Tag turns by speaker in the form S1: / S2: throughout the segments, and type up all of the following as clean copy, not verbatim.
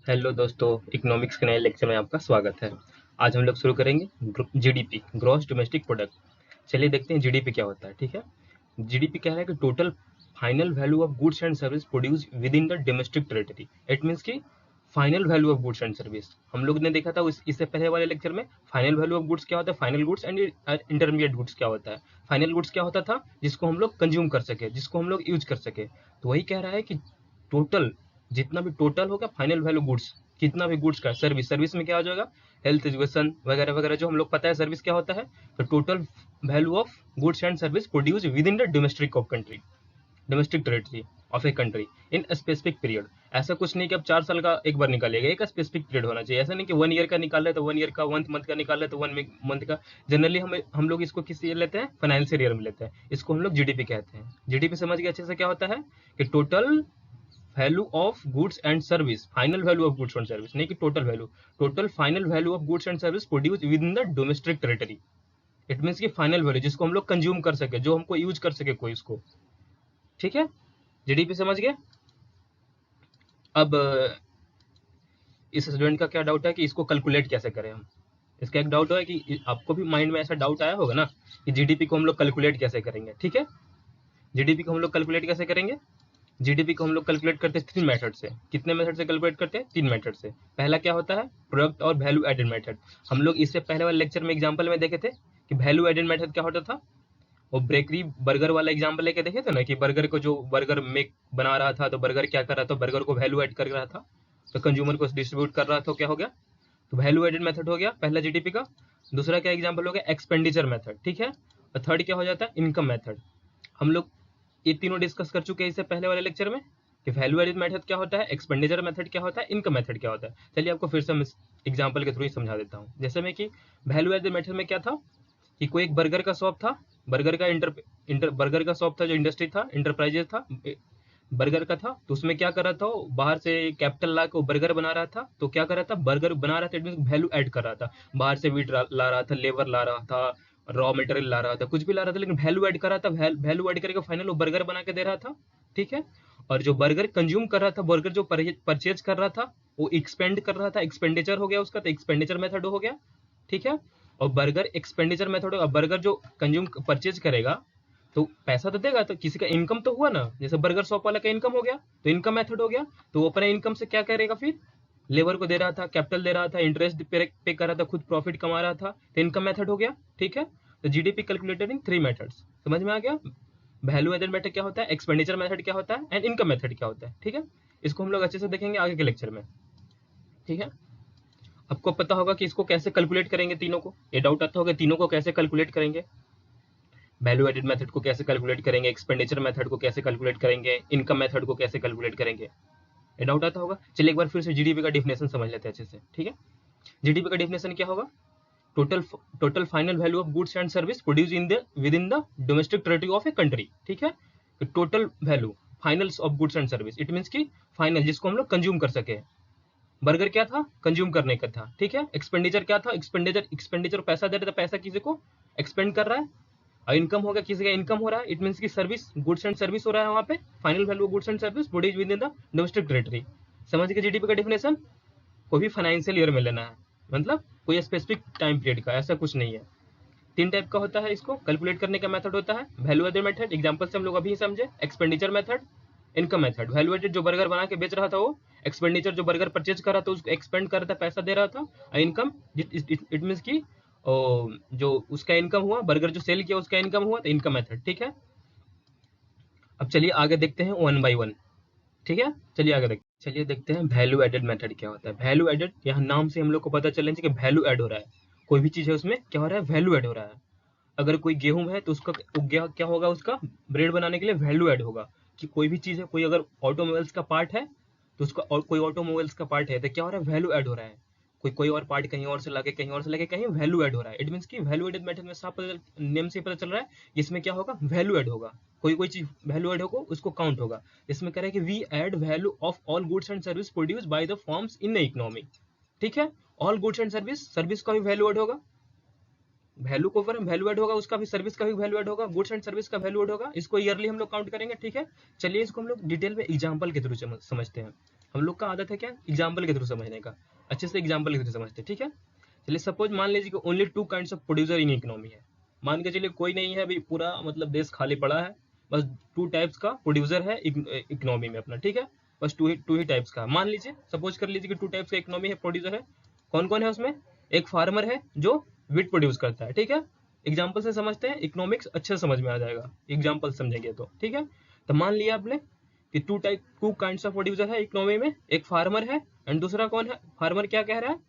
S1: Hello दोस्तों, economics के नए लेक्चर में आपका स्वागत है। आज हम लोग शुरू करेंगे जीडीपी, ग्रॉस डोमेस्टिक प्रोडक्ट। चलिए देखते हैं जीडीपी क्या होता है। ठीक है, जीडीपी कह रहा है कि total final value of goods and service produce within the domestic territory. It means कि final value of goods and service हम लोग ने देखा था इससे पहले वाले लेक्चर में। फाइनल वैल्यू ऑफ गुड्स क्या होता है, final goods and intermediate goods क्या होता है। फाइनल गुड्स क्या होता था, जिसको हम लोग कंज्यूम कर सके, जिसको हम लोग यूज कर सके। तो वही कह रहा है कि टोटल जितना भी टोटल होगा फाइनल वैल्यू गुड्स, कितना भी गुड्स का सर्विस, सर्विस में क्या हो जाएगा, हेल्थ, एजुकेशन वगैरह वगैरह, जो हम लोग पता है सर्विस क्या होता है। तो total value of goods and service produce within the domestic of country, domestic territory of a country in specific period. ऐसा कुछ नहीं कि अब 4 साल का एक बार निकालेगा, एक स्पेसिफिक पीरियड होना चाहिए। ऐसा नहीं कि 1 ईयर का निकाल रहे तो 1 ईयर का, 1 मंथ का निकाल रहे तो 1 मंथ का। जनरली हम लोग इसको किस ईयर लेते हैं, फाइनेंशियल ईयर में लेते हैं। इसको हम लोग जीडीपी कहते हैं। जीडीपी समझ गए अच्छे से क्या होता है, कि total value of goods and service, final value of goods and service, नहीं कि total value, total final value of goods and service produce within the domestic territory. It means की फाइनल वैल्यू जिसको हम लोग consume कर सके, जो हमको यूज कर सके कोई उसको। ठीक है, जीडीपी समझ गए। अब इस स्टूडेंट का क्या डाउट है कि इसको कैलकुलेट कैसे करें हम। इसका एक डाउट है कि आपको भी माइंड में ऐसा डाउट आया होगा ना, कि जीडीपी को हम लोग कैलकुलेट कैसे करेंगे। ठीक है, जीडीपी को हम लोग कैलकुलेट कैसे करेंगे। जीडीपी को हम लोग कैलकुलेट करते हैं 3 मेथड से। कितने मेथड से कैलकुलेट करते हैं, 3 मेथड से। पहला क्या होता है, प्रोडक्ट और वैल्यू एडेड मेथड। हम लोग इससे पहले वाले लेक्चर में एग्जांपल में देखे थे कि वैल्यू एडेड मेथड क्या होता था। वो बेकरी बर्गर वाला एग्जांपल लेके देखे थे ना, कि बर्गर को, जो बर्गर मेक बना रहा था, तो बर्गर क्या कर रहा था, बर्गर को वैल्यू एड कर रहा था, तो कंज्यूमर को डिस्ट्रीब्यूट कर रहा था। क्या हो गया, तो वैल्यू एडेड मेथड हो गया पहला जीडीपी का। दूसरा क्या एग्जांपल हो गया, एक्सपेंडिचर मेथड। ठीक है, और थर्ड क्या हो जाता है, इनकम मेथड। हम लोग ये तीनों डिस्कस कर चुके हैं इससे पहले वाले लेक्चर में, कि वैल्यू एडेड मेथड क्या होता है, एक्सपेंडिचर मेथड क्या होता है, इनकम मेथड क्या होता है। चलिए आपको फिर से एग्जांपल के थ्रू ही समझा देता हूँ। जैसे में कि वैल्यू एडेड मेथड में क्या था, कि कोई एक बर्गर का शॉप था, बर्गर का बर्गर का शॉप था, जो इंडस्ट्री था, इंटरप्राइजेस था, बर्गर का था। तो उसमें क्या कर रहा था, वो बाहर से कैपिटल ला के बर्गर बना रहा था। तो क्या कर रहा था, बर्गर बना रहा था, इट मीन वैल्यू ऐड कर रहा था। बाहर से वीट ला रहा था, लेबर ला रहा था, रॉ मटेरियल ला रहा था, कुछ भी ला रहा था, लेकिन वैल्यू ऐड कर रहा था। वैल्यू ऐड करके फाइनल वो बर्गर बना के दे रहा था। ठीक है, और जो बर्गर कंज्यूम कर रहा था, बर्गर जो परचेज कर रहा था, वो एक्सपेंड कर रहा था, एक्सपेंडिचर हो गया उसका, तो एक्सपेंडिचर मेथड हो गया। ठीक है, और बर्गर एक्सपेंडिचर मेथड होगा, बर्गर जो कंज्यूम परचेज करेगा तो पैसा तो देगा, तो किसी का इनकम तो हुआ ना, जैसे बर्गर शॉप वाला का इनकम हो गया, तो इनकम मेथड हो गया। तो वो अपने इनकम से क्या करेगा, फिर लेबर को दे रहा था, कैपिटल दे रहा था, इंटरेस्ट पे कर रहा था, खुद प्रॉफिट कमा रहा था, तो इनकम मेथड हो गया। ठीक है, तो जीडीपी कैलकुलेटेड इन 3 मेथड्स। समझ में आ गया। वैल्यू एडेड मेथड क्या होता है, एक्सपेंडिचर मेथड क्या होता है, एंड इनकम मेथड क्या होता है। ठीक है, इसको हम लोग अच्छे से देखेंगे आगे के लेक्चर में। ठीक है, आपको पता होगा कि इसको कैसे कैलकुलेट करेंगे, तीनों को। ये डाउट आता होगा तीनों को कैसे कैलकुलेट करेंगे, वैल्यू एडेड मेथड को कैसे कैलकुलेट करेंगे, एक्सपेंडिचर मेथड को कैसे कैलकुलेट करेंगे, इनकम मेथड को कैसे कैलकुलेट करेंगे। ये डाउट आता होगा। चलिए एक बार फिर से जीडीपी का डिफिनेशन समझ लेते हैं अच्छे से। ठीक है, जीडीपी का डिफिनेशन क्या होगा, total total final value of goods and service produce in the with in the domestic territory of a country. ठीक है, total value finals of goods and service, it means की फाइनल जिसको हम लोग consume कर सके। बर्गर क्या था, कंज्यूम करने का था। ठीक है, एक्सपेंडिचर क्या था, एक्सपेंडिचर पैसा दे रहा था, पैसा किसी को एक्सपेंड कर रहा है। और इनकम हो गया, किसी का इनकम हो रहा है, इट मीन्स की सर्विस, गुड्स एंड सर्विस हो रहा है वहां पे। Final value goods and service produce within the domestic territory. समझ गए जीडीपी का डेफिनेशन। कोई भी फाइनेंशियल ईयर में लेना है, मतलब कोई स्पेसिफिक टाइम पीरियड का, ऐसा कुछ नहीं है। 3 टाइप का होता है, इसको कैलकुलेट करने का मेथड होता है, वैल्यू एडेड मेथड, एग्जांपल से हम लोग अभी समझे, expenditure method, income method. Value added जो बर्गर बना के बेच रहा था वो, एक्सपेंडिचर जो बर्गर परचेज कर रहा था उसको एक्सपेंड कर रहा था, पैसा दे रहा था, और इनकम इट मीन्स की जो उसका इनकम हुआ, बर्गर जो सेल किया उसका इनकम हुआ, तो इनकम मेथड। ठीक है, अब चलिए आगे देखते हैं 1 बाई 1। ठीक है, चलिए देखते हैं वैल्यू एडेड मेथड क्या होता है। वैल्यू एडेड, यहाँ नाम से हम लोग को पता चलना चाहिए कि वैल्यू ऐड हो रहा है। कोई भी चीज है उसमें क्या हो रहा है, वैल्यू ऐड हो रहा है। अगर कोई गेहूं है तो उसका क्या होगा, उसका ब्रेड बनाने के लिए वैल्यू ऐड होगा। कि कोई भी चीज है, कोई अगर ऑटोमोबाइल्स का पार्ट है, तो उसका, और कोई ऑटोमोबाइल्स का पार्ट है तो क्या हो रहा है, वैल्यू ऐड हो रहा है। कोई और पार्ट कहीं और से लाके, कहीं और से लाके, कहीं वैल्यू ऐड हो रहा है। इट मीन्स की वैल्यू एडेड मेथड में साफ नेम से पता चल रहा है, इसमें क्या होगा, वैल्यू ऐड होगा। कोई चीज वैल्यू ऐड होगा, उसको काउंट होगा। इसमें कह रहा है कि we add value of all goods and service produce by the forms in the economy. ठीक है, all goods and service, service का भी वैल्यू ऐड होगा, वैल्यू को ऊपर वैल्यू ऐड होगा, उसका भी, सर्विस का भी वैल्यू ऐड होगा, गुड्स एंड सर्विस का वैल्यू ऐड होगा। इसको ईयरली हम लोग काउंट करेंगे। ठीक है, चलिए इसको हम लोग डिटेल में एग्जांपल के थ्रू समझते हैं। हम लोग का आदत है क्या, एग्जाम्पल के थ्रू समझने का, अच्छे से एग्जाम्पल के थ्रू समझते हैं, ठीक है। चलिए सपोज मान लीजिए कि only two kinds of producer in economy है, मान के चलिए कोई नहीं है अभी, पूरा मतलब देश खाली पड़ा है, बस टू टाइप्स का प्रोड्यूसर है इकोनॉमी में अपना, ठीक है। बस टू ही टाइप्स का, मान लीजिए सपोज कर लीजिए कि टू टाइप्स का इकोनॉमी है, प्रोड्यूसर है। कौन कौन है उसमें, एक फार्मर है जो विट प्रोड्यूस करता है, ठीक है। एग्जाम्पल से समझते हैं, इकोनॉमिक्स अच्छे से समझ में आ जाएगा एग्जाम्पल समझेंगे तो, ठीक है। तो मान लिया आपने कि टू काइंड्स ऑफ प्रोड्यूसर है इकोनॉमी में, एक फार्मर है एंड दूसरा कौन है, फार्मर क्या कह रहा है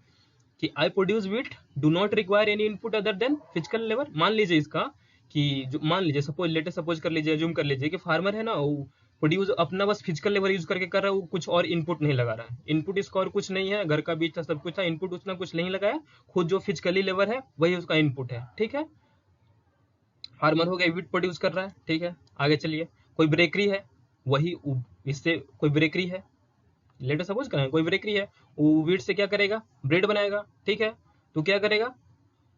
S1: कि I produce wheat, do not require any input other than physical labour. मान लीजिए इसका कि जो मान लीजिए सपोज लेटे सपोज कर लीजिए, जूम कर लीजिए कि फार्मर है ना, वो प्रोड्यूस अपना बस फिजिकल लेबर यूज करके कर रहा है, वो कुछ और इनपुट नहीं लगा रहा है, इनपुट इसका और कुछ नहीं है, घर का बीज था सब कुछ था, इनपुट उसने कुछ नहीं लगाया, खुद जो फिजिकली लेबर है वही उसका इनपुट है, ठीक है। फार्मर हो गया, व्हीट प्रोड्यूस कर रहा है, ठीक है। आगे चलिए, कोई ब्रेकरी है, वही इससे कोई ब्रेकरी है, लेटर सपोज करें कोई ब्रेकरी है, वो व्हीट से क्या करेगा, ब्रेड बनाएगा, ठीक है। तो क्या करेगा,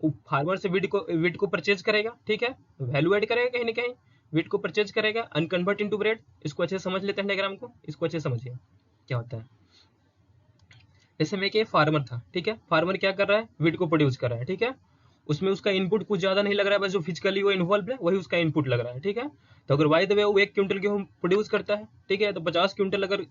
S1: वो फार्मर से व्हीट को परचेज करेगा, ठीक है, वैल्यू एड करेगा कहीं ना कहीं, व्हीट को परचेज करेगा एंड कन्वर्ट इनटू ब्रेड। इसको अच्छे से समझ लेते हैं डायग्राम को, इसको अच्छे से समझिए क्या होता है। जैसे में कि फार्मर था, ठीक है, फार्मर क्या कर रहा है, व्हीट को प्रोड्यूस कर रहा है, ठीक है। उसमें उसका इनपुट कुछ ज्यादा नहीं लग रहा है, बस जो फिजिकली वो इन्वॉल्व है वही उसका इनपुट लग रहा है, ठीक है। तो अगर बाय द वे वो 1 क्विंटल गेहूं प्रोड्यूस करता है, ठीक है, तो 50 क्विंटल अगर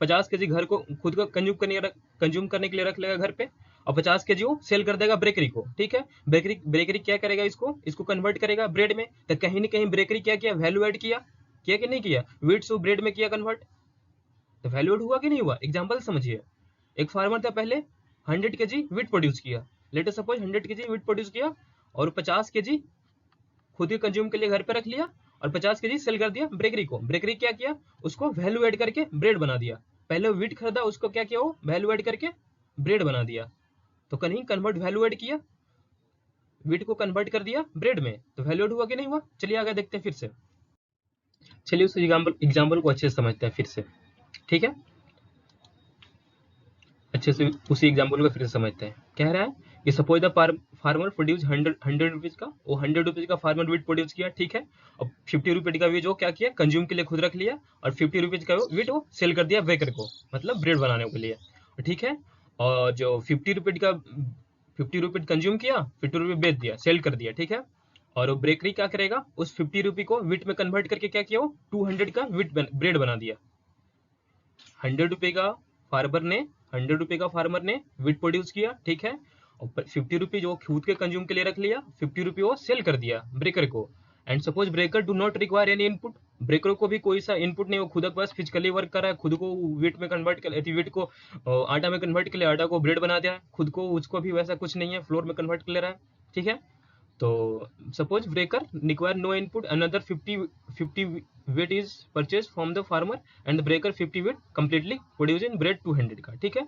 S1: 50 केजी घर को खुद को कंज्यूम करने के लिए रख लेगा घर पे, और 50 केजी वो सेल कर देगा ब्रेकरी को, ठीक है। ब्रेकरी क्या करेगा, इसको कन्वर्ट करेगा ब्रेड में। तो कहीं ना कहीं ब्रेकरी क्या किया, वैल्यू एड किया कि नहीं किया, व्हीट से ब्रेड में किया कन्वर्ट, तो वैल्यू एड हुआ कि नहीं हुआ। एग्जाम्पल समझिए, एक फार्मर था पहले, 100 केजी व्हीट प्रोड्यूस किया, later suppose 100 KG wheat produce किया, और 50 केजी खुद के कंज्यूम के लिए घर पे रख लिया, और 50 केजी सेल कर दिया ब्रेकरी को। ब्रेकरी क्या किया, उसको वैल्यू एड करके ब्रेड बना दिया। पहले व्हीट खरीदा, उसको क्या किया, वो वैल्यू एड करके ब्रेड बना दिया। तो कहीं कन्वर्ट वैल्यू एड किया, व्हीट को कन्वर्ट कर दिया ब्रेड में, तो वैल्यू एड हुआ कि नहीं हुआ। चलिए आगे देखते हैं फिर से, चलिए उस एग्जाम्पल को अच्छे से समझते हैं फिर से, ठीक है। अच्छे से उसी एग्जाम्पल को फिर से समझते हैं। कह रहा है कि suppose the farmer produce 100 rupees का, वो 100 रुपीज का फार्मर व्हीट प्रोड्यूस किया, ठीक है। और 50 रुपीज का व्हीट वो क्या किया, कंज्यूम के लिए खुद रख लिया, और 50 रुपीज का व्हीट वो सेल कर दिया बेकर को, मतलब ब्रेड बनाने के लिए, ठीक है। और जो 50 रुपीज कंज्यूम किया, 50 रुपीज बेच दिया, सेल कर दिया, ठीक है। और वो ब्रेकरी क्या करेगा, उस 50 रुपी को व्हीट में कन्वर्ट करके क्या किया, वो 200 का व्हीट ब्रेड बना दिया। 100 रुपए का फार्मर ने 100 रुपए का फार्मर ने व्हीट प्रोड्यूस किया, ठीक है। और 50 रुपीज वो खुद के कंज्यूम के लिए रख लिया, 50 रुपी वो सेल कर दिया ब्रेकर को। And suppose breaker do not require any input, breaker को भी कोई सा इनपुट नहीं, वो खुद के पास फिजिकली वर्क कर रहा है, खुद को व्हीट में कन्वर्ट कर, व्हीट को आटा में कन्वर्ट कर लिया, आटा को ब्रेड बना दिया, खुद को उसको भी वैसा कुछ नहीं है, फ्लोर में कन्वर्ट कर ले रहा है, ठीक है। तो suppose breaker require no input, another 50 weight is purchased from the farmer and the breaker 50 weight completely produce in bread 200 का, ठीक है।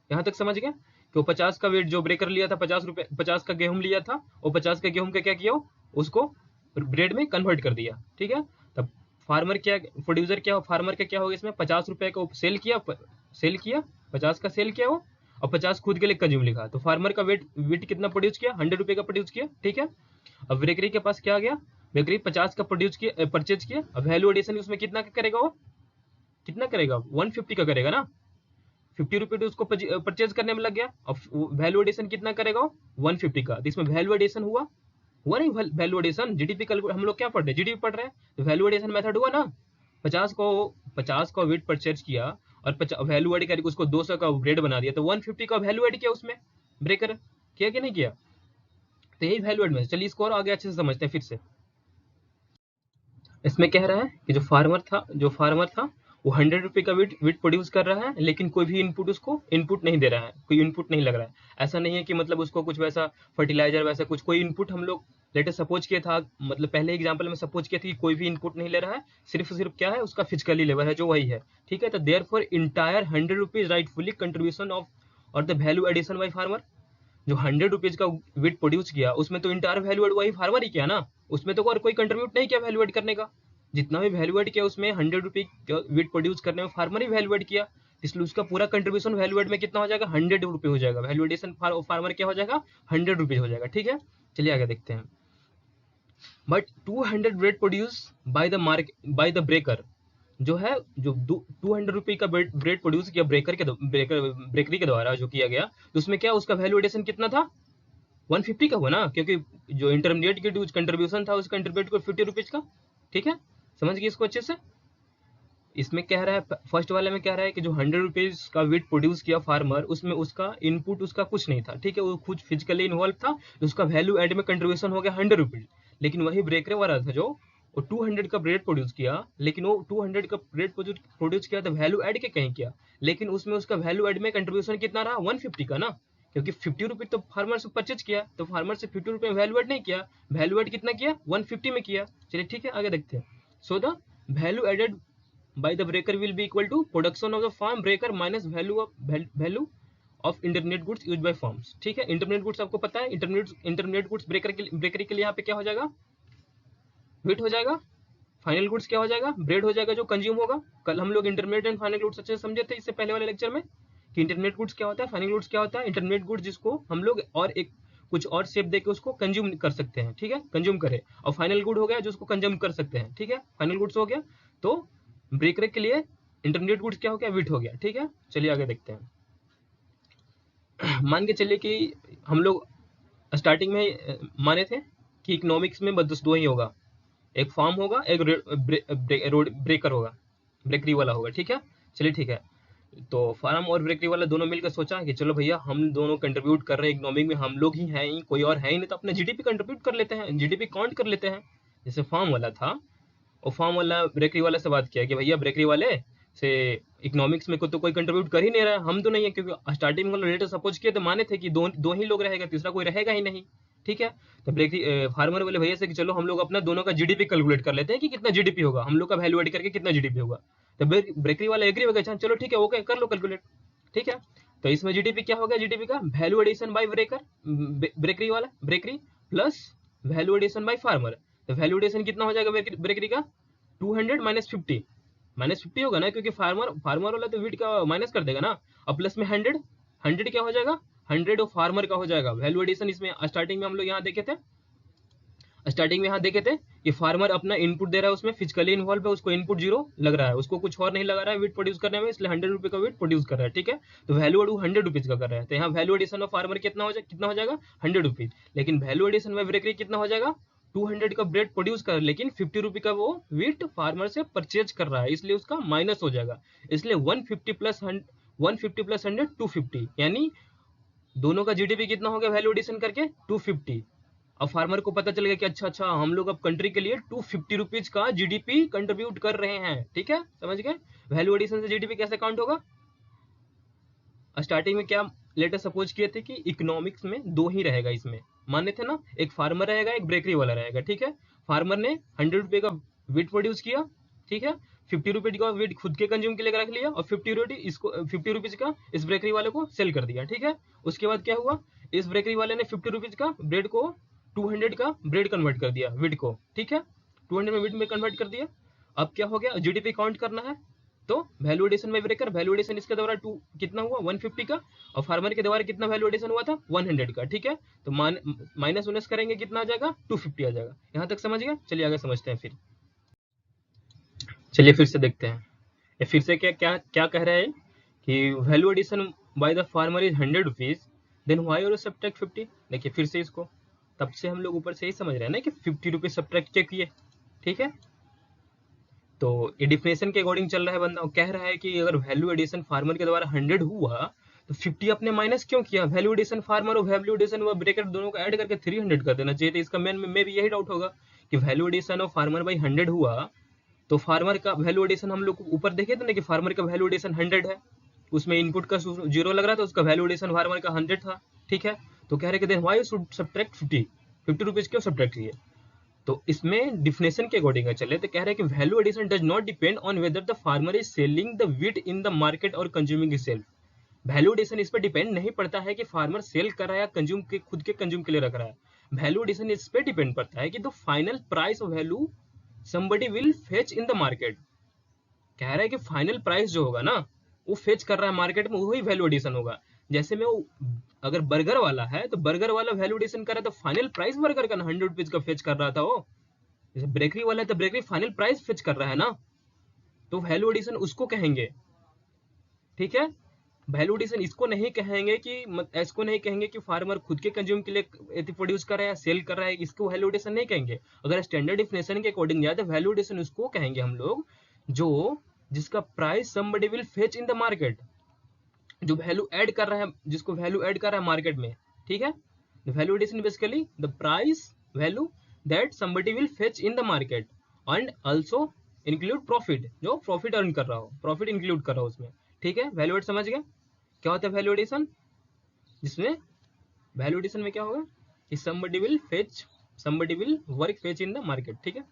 S1: यहाँ तक समझ गए कि वो 50 का वेट जो ब्रेकर लिया था, 50 रुपए 50 का गेहूं लिया था, वो 50 का गेहूं का क्या किया, उसको ब्रेड में कन्वर्ट कर दिया, ठीक है। तब फार्मर क्या, प्रोड्यूसर क्या, फार्मर का क्या होगा इसमें, 50 रुपए का सेल किया 50 का सेल किया वो, और 50 खुद के लिए कंज्यूम लिखा। तो फार्मर का वेट कितना प्रोड्यूस किया, 100 रुपए का प्रोड्यूस किया, ठीक है। अब ब्रेकरी के पास क्या आ गया, ब्रेकरी 50 का परचेज किया, अब वैल्यू एडिशन उसमें कितना का करेगा, वो कितना करेगा, 150 का करेगा ना, 50 रुपए तो उसको परचेज करने में लग गया, अब वैल्यू एडिशन कितना करेगा, 150 का। तो इसमें वैल्यू एडिशन हुआ नहीं, वैल्यू एडिशन जीडीपी हम लोग क्या पढ़ रहे हैं, जीडीपी पढ़ रहे हैं, तो वैल्यू एडिशन मेथड हुआ ना। 50 का वेट परचेज किया, और वैल्यू एड करके उसको 200 का ब्रेड बना दिया, तो 150 का वैल्यू एड किया उसमें ब्रेकर, किया कि नहीं किया। तो यही वैल्यू एड में, चलिए इसको और आगे अच्छे से समझते हैं फिर से। इसमें कह रहा है कि जो फार्मर था वो 100 रुपए का वीट प्रोड्यूस कर रहा है, लेकिन कोई भी उसको इनपुट नहीं दे रहा है, कोई इनपुट नहीं लग रहा है। ऐसा नहीं है कि मतलब उसको कुछ वैसा फर्टिलाइजर वैसा कुछ कोई इनपुट हम लोग लेटेस्ट सपोज किया था, मतलब पहले एग्जाम्पल में सपोज किया था कि कोई भी इनपुट नहीं ले रहा है, सिर्फ क्या है, उसका फिजिकली लेवल है जो वही है, ठीक है। तो therefore entire 100 rupees rightfully contribution of और the value addition by farmer, जो 100 रुपीज का वीट प्रोड्यूस किया उसमें तो इंटायर वैल्यू एड वही फार्मर ही किया ना, उसमें तो और कोई कंट्रीब्यूट नहीं किया वैल्यू एड करने का। जितना भी वैल्यू एड किया उसमें 100 रुपीज वीट प्रोड्यूस करने में फार्मर ही वैल्यू एड किया, इसलिए उसका पूरा कंट्रीब्यूशन वैल्यू एड में कितना हो जाएगा, 100 रुपये हो जाएगा। वैल्यू एडिशन फार्मर क्या हो जाएगा, 100 रुपीज हो जाएगा, ठीक है। चलिए आगे देखते हैं। But 200 bread produce by the breaker, जो है जो 200 रुपये का ब्रेड प्रोड्यूस किया ब्रेकरी के द्वारा जो किया गया, तो उसमें क्या उसका वैल्यू एडिशन कितना था, 150 का हुआ ना, क्योंकि जो इंटरमीडिएट की जो कंट्रीब्यूशन था उसका कंट्रीब्यूट को 50 रुपीज का। ठीक है, समझ गए इसको अच्छे से। इसमें कह रहा है फर्स्ट वाले में कह रहा है कि जो 100 रुपीज का वीट प्रोड्यूस किया फार्मर, उसमें उसका इनपुट उसका कुछ नहीं था, ठीक है, वो खुद फिजिकली इन्वॉल्व था, तो उसका वैल्यू एड में कंट्रीब्यूशन हो गया 100 रुपीज। लेकिन वही ब्रेकर वाला था जो वो 200 का ब्रेड प्रोड्यूस किया, लेकिन वो 200 का ब्रेड प्रोड्यूस किया तो वैल्यू एड के कहीं किया, लेकिन उसमें उसका वैल्यू एड में कंट्रीब्यूशन कितना रहा, 150 का ना, क्योंकि 50 रुपीज तो फार्मर से परचेज किया, तो फार्मर से 50 रुपये वैल्यू एड नहीं किया, वैल्यू एड कितना किया, 150 में किया। चलिए ठीक है, आगे देखते हैं। So the value added by the breaker will be equal to production of the farm breaker minus value of intermediate goods used by farms। ठीक है, इंटरमीडिएट गुड्स आपको पता है, इंटरमीडिएट गुड्स ब्रेकरी के लिए यहाँ पे क्या हो जाएगा, वेट हो जाएगा। फाइनल गुड्स क्या हो जाएगा, ब्रेड हो जाएगा जो कंज्यूम होगा। कल हम लोग इंटरमीडिएट एंड फाइनल गुड्स अच्छे से समझे थे इससे पहले वाले लेक्चर में कि इंटरमीडिएट गुड्स क्या होता है, फाइनल गुड्स क्या होता है। इंटरमीडिएट गुड्स जिसको हम लोग और एक कुछ और शेप देके उसको कंज्यूम कर सकते हैं, ठीक है, कंज्यूम करे, और फाइनल गुड हो गया जो उसको कंज्यूम कर सकते हैं, ठीक है, फाइनल गुड्स हो गया। तो ब्रेकर के लिए इंटरमीडिएट गुड्स क्या हो गया, वीट हो गया। ठीक है, चलिए आगे देखते हैं। मान के चलिए कि हम लोग स्टार्टिंग में माने थे कि इकोनॉमिक्स में बस दो ही होगा, एक फार्म होगा, एक रोड ब्रेकर होगा, ब्रेकरी वाला होगा। ठीक है, चलिए ठीक है। तो फार्म और ब्रेकरी वाला दोनों मिलकर सोचा कि चलो भैया हम दोनों कंट्रीब्यूट कर रहे हैं इकोनॉमिक में, हम लोग ही हैं ही, कोई और है ही नहीं, तो अपने जीडीपी कंट्रीब्यूट कर लेते हैं, जीडीपी काउंट कर लेते हैं। जैसे फार्म वाला था और फार्म वाला ब्रेकरी वाले से बात किया कि भैया ब्रेकरी वाले से इकोनॉमिक्स में तो कोई कंट्रीब्यूट कर ही नहीं रहा है, हम तो नहीं है, क्योंकि स्टार्टिंग में रेट सपोज किए तो माने थे कि दो ही लोग रहेगा, तीसरा कोई रहेगा ही नहीं। ठीक है, तो ब्रेकरी फार्मर वाले भैया से कि चलो हम लोग अपना दोनों का जीडीपी कैलकुलेट कर लेते हैं कि कितना जीडीपी होगा, हम लोग का वैल्यू एड करके कितना जीडीपी होगा। तो ब्रेकरी वाला एग्री हो गया, चलो ठीक है, ओके कर लो कैलकुलेट। ठीक है, तो इसमें जीडीपी क्या हो गया, जीडीपी का value addition by baker, bakery वाला bakery plus value addition by farmer. तो वैल्यू एडिशन कितना हो जाएगा ब्रेकरी का, 200 माइनस 50 होगा ना, क्योंकि फार्मर वाला तो वीट का माइनस कर देगा ना, और प्लस में 100 क्या हो जाएगा, 100 और फार्मर का हो जाएगा। वैल्यू एडिशन इसमें स्टार्टिंग में हम लोग यहाँ देखे थे कि फार्मर अपना इनपुट दे रहा है, उसमें फिजिकली इन्वॉल्व है, उसको इनपुट 0 लग रहा है, उसको कुछ और नहीं लगा रहा है वीट प्रोड्यूस करने में, इसलिए 100 रुपये का वीट प्रोड्यूस कर रहा है। ठीक है, तो वैल्यू एड 100 रुपीज का कर रहा है, तो यहाँ वैल्यू एडिशन ऑफ फार्मर कितना हो जाएगा 100 रुपीज, लेकिन वैल्यू एडिशन में ब्रेकरी कितना हो जाएगा, 200 का ब्रेड प्रोड्यूस कर, लेकिन 50 रुपये का वो वीट फार्मर से परचेज कर रहा है, इसलिए उसका माइनस हो जाएगा। इसलिए 150 प्लस 100 250, यानी दोनों का जीडीपी कितना हो गया वैल्यू एडिशन करके 250। अब फार्मर को पता चल गया कि अच्छा हम लोग अब कंट्री के लिए 250 रुपीज का जीडीपी कंट्रीब्यूट कर रहे हैं। ठीक है, समझ गए, वैल्यू एडिशन से जीडीपी कैसे काउंट होगा। स्टार्टिंग में क्या लेटर सपोज किए थे कि इकोनॉमिक्स में दो ही रहेगा, इसमें माने थे ना, एक फार्मर रहेगा एक ब्रेकरी वाला रहेगा। ठीक है, फार्मर ने 100 रुपये का वीट प्रोड्यूस किया, ठीक है, 50 रुपीज का वीट खुद के कंज्यूम के लिए रख लिया, और 50 रुपीज का इस ब्रेकरी वाले को सेल कर दिया। ठीक है, उसके बाद क्या हुआ, इस ब्रेकरी वाले ने 50 रुपीज का ब्रेड को 200 का ब्रेड कन्वर्ट कर दिया वीट को। ठीक है, 200 में वीट में कन्वर्ट कर दिया। अब क्या हो गया, जीडीपी काउंट करना है, तो वैल्यू एडिशन में ब्रेकर, वैल्यू एडिशन इसके द्वारा 2 कितना हुआ 150 का, और फार्मर के द्वारा कितना वैल्यू एडिशन हुआ था 100 का। ठीक है, तो माइनस उनस करेंगे कितना आ जाएगा 250 आ जाएगा। यहाँ तक समझ गए, चलिए आगे समझते हैं। चलिए फिर से देखते हैं, ये फिर से क्या क्या क्या कह रहा है कि value addition by the farmer is 100 rupees, then why you subtract 50। देखिए फिर से इसको, तब से हम लोग ऊपर से ही समझ रहे हैं ना कि 50 रुपीज सब्ट्रैक्ट क्या किए। ठीक है, तो ये डिफिनेशन के अकॉर्डिंग चल रहा है बंदा, कह रहा है कि अगर वैल्यू एडिशन फार्मर के द्वारा 100 हुआ तो 50 अपने माइनस क्यों किया, वैल्यू एडिशन फार्मर और वैल्यू एडिशन व ब्रेकर दोनों को ऐड करके 300 कर देना चाहिए। तो इसका मेन में भी यही डाउट होगा कि value addition of farmer by 100 हुआ, तो फार्मर का वैल्यू एडिशन हम लोग ऊपर देखे थे ना कि फार्मर का वैल्यू एडिशन 100 है, उसमें इनपुट का 0 लग रहा था, उसका वैल्यू एडिशन फार्मर का 100 था। ठीक है, तो कह रहे कि then why should subtract 50 rupees क्यों सब्ट्रैक्ट किए। तो इसमें डिफिनेशन के अकॉर्डिंग चले तो कह रहे हैं कि value addition does not depend on whether the farmer is selling the wheat in the market और consuming itself. Value addition इस पर डिपेंड नहीं पड़ता है कि फार्मर सेल कर रहा है या कंज्यूम के खुद के कंज्यूम के लिए रख रहा है। वैल्यू एडिशन इस पे डिपेंड पड़ता है कि the final price of value somebody will fetch in the market। कह रहा है कि फाइनल प्राइस जो होगा ना वो फेच कर रहा है मार्केट में, वही वैल्यू एडिशन होगा। जैसे में वो अगर बर्गर वाला है तो बर्गर वाला वैल्यू एडिशन कर रहा है तो फाइनल प्राइस बर्गर का 100 रुपीज का फेच कर रहा था वो। जैसे ब्रेकरी वाला है तो ब्रेकरी फाइनल प्राइस फेच कर रहा है ना। तो वैल्यू एडिशन उसको कहेंगे, ठीक है। वैल्यू एडिशन इसको नहीं कहेंगे कि इसको नहीं कहेंगे कि फार्मर खुद के कंज्यूम के लिए प्रोड्यूस कर रहा है, सेल कर रहा है, इसको वैल्यू एडिशन नहीं कहेंगे। अगर स्टैंडर्ड डिफिनेशन के अकॉर्डिंग जाए तो वैल्यू एडिशन उसको कहेंगे हम लोग जो जिसका price somebody will fetch in the market, जो वैल्यू ऐड कर रहा है, जिसको वैल्यू ऐड कर रहा है मार्केट में, ठीक है। Value addition basically the price value that somebody will fetch in the market and also include profit, जो प्रॉफिट अर्न कर रहा हो, प्रॉफिट इंक्लूड कर रहा हो उसमें, ठीक है। वैल्यू एड समझ गए क्या होता है वैल्यू एडिशन, जिसमें वैल्यू एडिशन में क्या होगा कि somebody will work fetch in the market, ठीक है।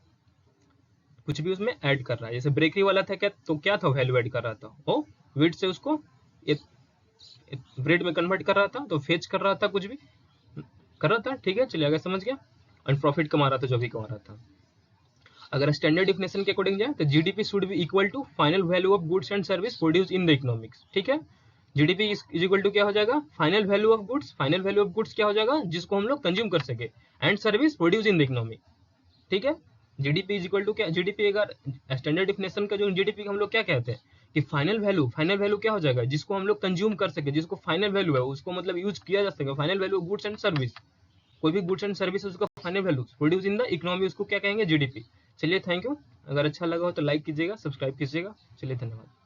S1: कुछ भी उसमें ऐड कर रहा है, जैसे ब्रेकरी वाला था क्या, तो क्या था वैल्यू ऐड कर रहा था, वो व्हीट से उसको ब्रेड में कन्वर्ट कर रहा था, तो फेच कर रहा था, कुछ भी कर रहा था, ठीक है। चलिए आगे समझ गया, एंड प्रॉफिट कमा रहा था, जो भी कमा रहा था। अगर स्टैंडर्ड डिफिनेशन के अकॉर्डिंग जाए तो GDP should be equal to final value of goods and service produce in the economics, ठीक है। जीडीपी इज इक्वल टू क्या हो जाएगा, final value of goods, final value of goods क्या हो जाएगा, जिसको हम लोग कंज्यूम कर सके, and service produce in the economy, ठीक है। जीडीपी इज इक्वल टू क्या, जीडीपी अगर स्टैंडर्ड डिफिनेशन का जो जीडीपी हम लोग क्या कहते हैं कि फाइनल वैल्यू क्या हो जाएगा, जिसको हम लोग कंज्यूम कर सके, जिसको फाइनल वैल्यू है उसको मतलब यूज किया जा सके, final value of goods and service, कोई भी गुड्स एंड सर्विस उसका final value produce in the economy, उसको क्या कहेंगे जीडीपी। चलिए थैंक यू, अगर अच्छा लगा हो तो लाइक कीजिएगा, सब्सक्राइब कीजिएगा। चलिए धन्यवाद।